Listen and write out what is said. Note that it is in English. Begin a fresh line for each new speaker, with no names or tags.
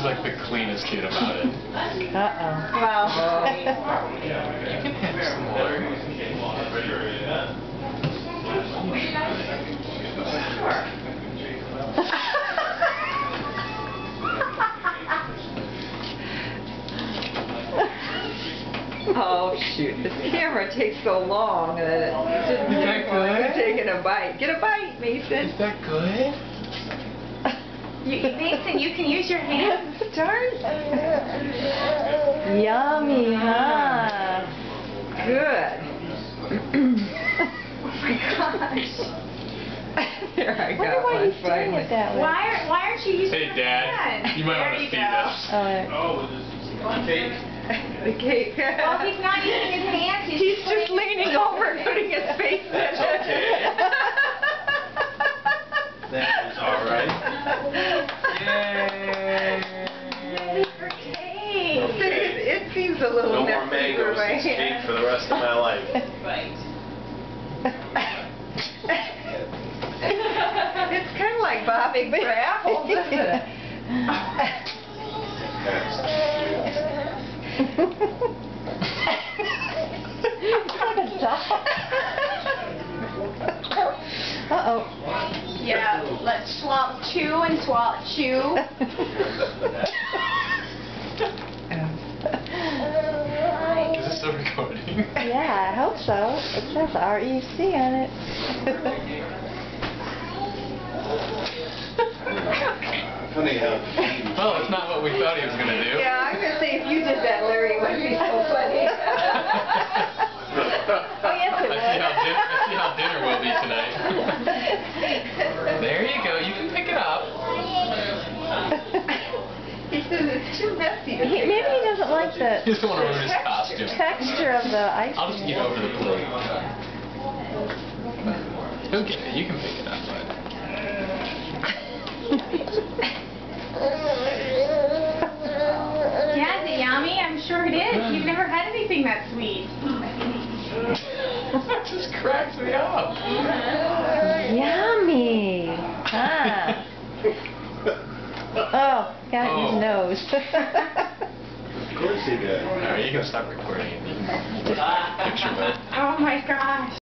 He's like the cleanest kid about it.
Uh-oh.
Wow.
You can have some more.
Oh shoot, this camera takes so long that it didn't
Is that good?
You're taking a bite. Get a bite, Mason.
Is that good?
Mason, you can use your hands.
Darn.
Yummy, huh?
Good.
Oh my gosh.
There I
I wonder
got
why
one
he's doing
finally.
it that way.
Why aren't you using
Hey,
your
Dad,
hands?
you might
There
want to
you
see
go.
this.
Oh,
Cake.
The cake.
Well, he's not using his hands.
He's just leaning over and putting his face in
That's
it.
okay. That is alright. Yay!
Yay for cake.
It seems a little
No more
messy for
mangoes
my
and cake
hand.
for the rest of my life.
It's kind of like bobbing for apples, isn't it?
Uh-oh.
Yeah, let's swallow, chew and swallow, chew.
Is this still recording?
Yeah, I hope so. It says REC on it.
Funny how
Well, it's not what we thought he was going to do.
Yeah, I'm going to say if you did that, Larry, it would be so funny.
Oh, yes, it
I see how dinner will be tonight. There you go. You can pick it up.
He says it's too messy to pick
Maybe he
up.
doesn't like
He
the
doesn't want to ruin his costume.
texture of the ice
I'll just
cream.
eat over the plate. He'll get it. You can pick it up, bud.
Yeah, is it yummy? I'm sure it is. You've never had anything that sweet.
That just cracks me up.
Yummy. Huh. Oh, got it in his nose.
Of course he did.
Alright, you can stop recording and you can picture that.
Oh my gosh.